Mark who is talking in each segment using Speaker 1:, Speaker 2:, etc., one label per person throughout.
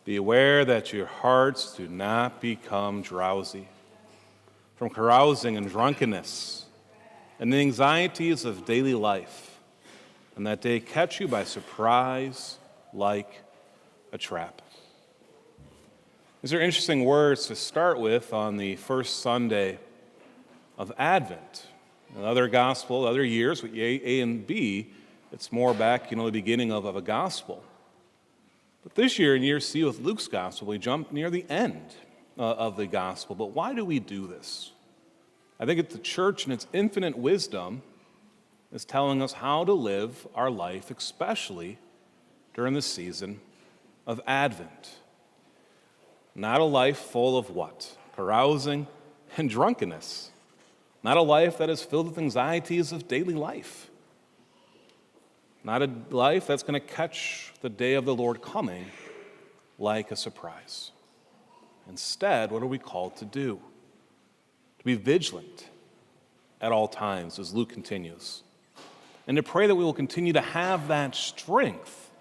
Speaker 1: Be aware that your hearts do not become drowsy from carousing and drunkenness and the anxieties of daily life, and that they catch you by surprise like a trap. These are interesting words to start with on the first Sunday of Advent. In other gospel, other years, with A and B, it's more back, the beginning of a gospel. But this year, in year C with Luke's gospel, we jump near the end of the gospel. But why do we do this? I think the church in its infinite wisdom is telling us how to live our life, especially during the season of Advent. Not a life full of what? Carousing and drunkenness. Not a life that is filled with anxieties of daily life. Not a life that's going to catch the day of the Lord coming like a surprise. Instead, what are we called to do? To be vigilant at all times, as Luke continues. And to pray that we will continue to have that strength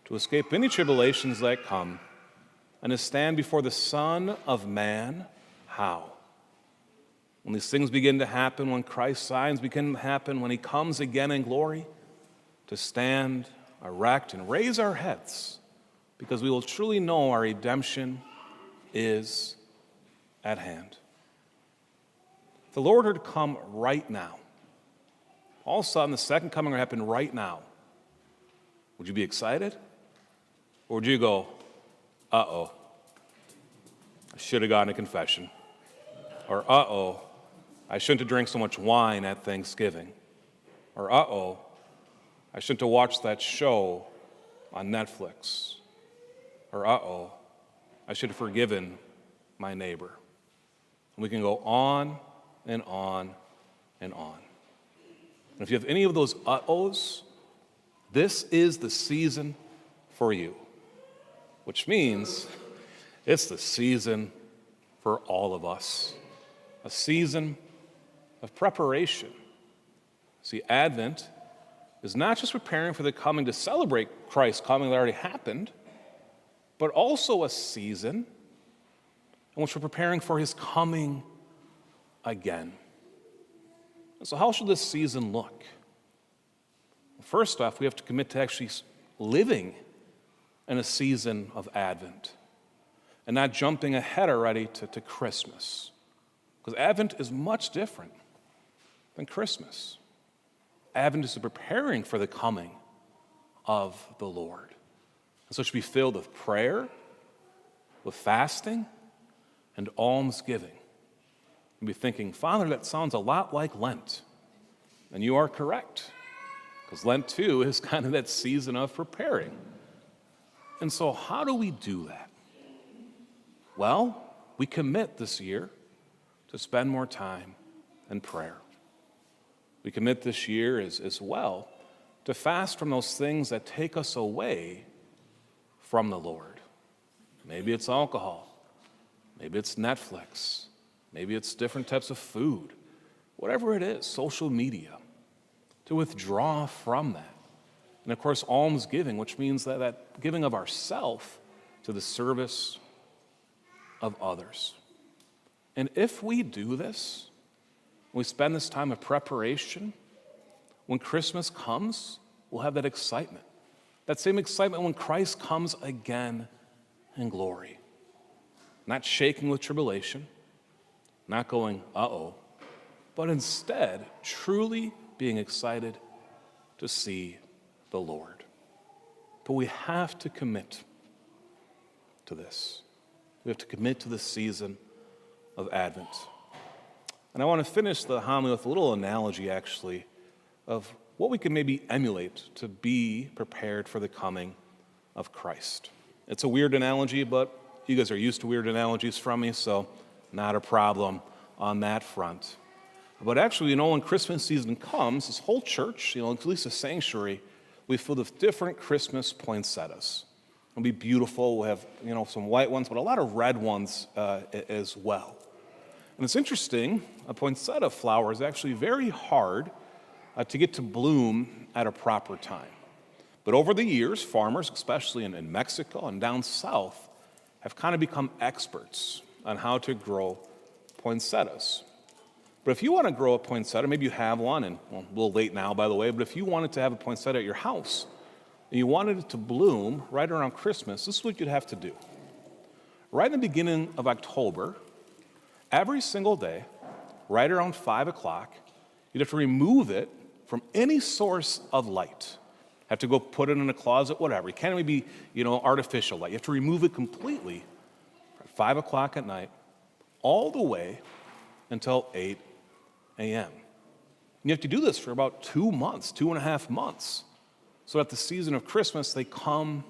Speaker 1: to escape any tribulations that come and to stand before the Son of Man. How? When these things begin to happen, when Christ's signs begin to happen, when he comes again in glory, to stand erect and raise our heads, because we will truly know our redemption is at hand. If the Lord were to come right now, all of a sudden the second coming would happen right now, would you be excited? Or would you go, uh-oh, I should have gone to confession? Or uh-oh, I shouldn't have drank so much wine at Thanksgiving? Or uh-oh, I shouldn't have watched that show on Netflix? Or uh-oh, I should have forgiven my neighbor? And we can go on and on and on. And if you have any of those uh-ohs, this is the season for you. Which means it's the season for all of us. A season of preparation. See, Advent is not just preparing for the coming to celebrate Christ's coming that already happened, but also a season in which we're preparing for his coming again. And so how should this season look? First off, we have to commit to actually living in a season of Advent and not jumping ahead already to Christmas. Because Advent is much different than Christmas. Advent is preparing for the coming of the Lord. And so it should be filled with prayer, with fasting, and almsgiving. You'll be thinking, Father, that sounds a lot like Lent. And you are correct, because Lent too is kind of that season of preparing. And so how do we do that? Well, we commit this year to spend more time in prayer. We commit this year as well to fast from those things that take us away from the Lord. Maybe it's alcohol. Maybe it's Netflix. Maybe it's different types of food. Whatever it is, social media. To withdraw from that. And of course, almsgiving, which means that giving of ourself to the service of others. And if we do this, we spend this time of preparation, when Christmas comes, we'll have that excitement. That same excitement when Christ comes again in glory. Not shaking with tribulation, not going, uh-oh, but instead truly being excited to see the Lord. But we have to commit to this. We have to commit to the season of Advent. And I want to finish the homily with a little analogy, actually, of what we can maybe emulate to be prepared for the coming of Christ. It's a weird analogy, but you guys are used to weird analogies from me, so not a problem on that front. But actually, when Christmas season comes, this whole church, at least the sanctuary, we filled with different Christmas poinsettias. It'll be beautiful. We'll have, some white ones, but a lot of red ones as well. And it's interesting, a poinsettia flower is actually very hard to get to bloom at a proper time. But over the years, farmers, especially in Mexico and down south, have kind of become experts on how to grow poinsettias. But if you want to grow a poinsettia, maybe you have one, and well, a little late now, by the way, but if you wanted to have a poinsettia at your house, and you wanted it to bloom right around Christmas, this is what you'd have to do. Right in the beginning of October, every single day, right around 5 o'clock, you'd have to remove it from any source of light. Have to go put it in a closet, whatever. It can't even be, artificial light. You have to remove it completely at 5 o'clock at night, all the way until 8 a.m. And you have to do this for about 2 months, 2.5 months, so at the season of Christmas, they come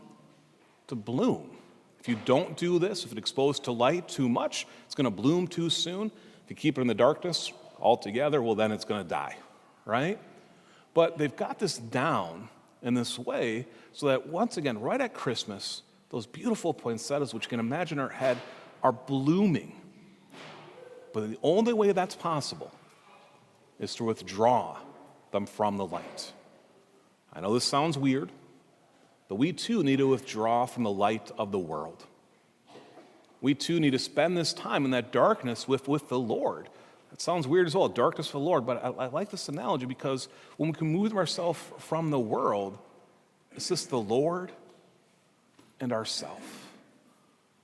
Speaker 1: to bloom. If you don't do this, if it's exposed to light too much, it's going to bloom too soon. If you keep it in the darkness altogether, well, then it's going to die, right? But they've got this down in this way so that once again, right at Christmas, those beautiful poinsettias, which you can imagine our head, are blooming. But the only way that's possible is to withdraw them from the light. I know this sounds weird, but we too need to withdraw from the light of the world. We too need to spend this time in that darkness with the Lord. That sounds weird as well, darkness for the Lord, but I like this analogy because when we can move ourselves from the world, it's just the Lord and ourself.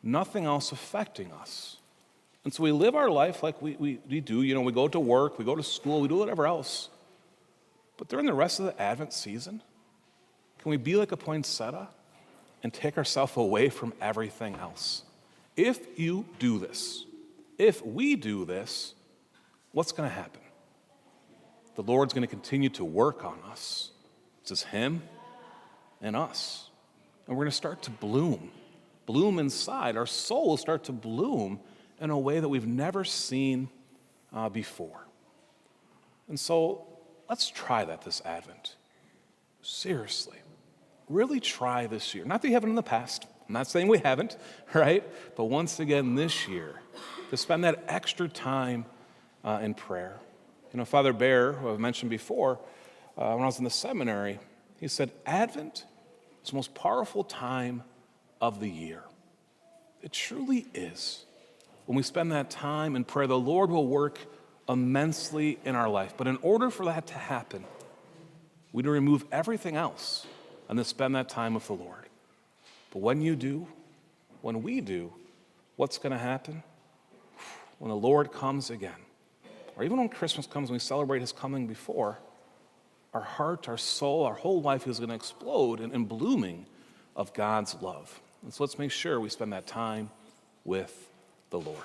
Speaker 1: Nothing else affecting us. And so we live our life like we do. We go to work, we go to school, we do whatever else. But during the rest of the Advent season, can we be like a poinsettia and take ourselves away from everything else? If you do this, if we do this, what's going to happen? The Lord's going to continue to work on us. It's just Him and us. And we're going to start to bloom inside. Our soul will start to bloom in a way that we've never seen before. And so let's try that this Advent. Seriously. Really try this year. Not that you haven't in the past. I'm not saying we haven't, right? But once again this year, to spend that extra time in prayer. Father Bear, who I've mentioned before, when I was in the seminary, he said, Advent is the most powerful time of the year. It truly is. When we spend that time in prayer, the Lord will work immensely in our life. But in order for that to happen, we need to remove everything else and then spend that time with the Lord. But when you do, when we do, what's going to happen? When the Lord comes again, or even when Christmas comes and we celebrate His coming before, our heart, our soul, our whole life is going to explode in blooming of God's love. And so let's make sure we spend that time with the Lord.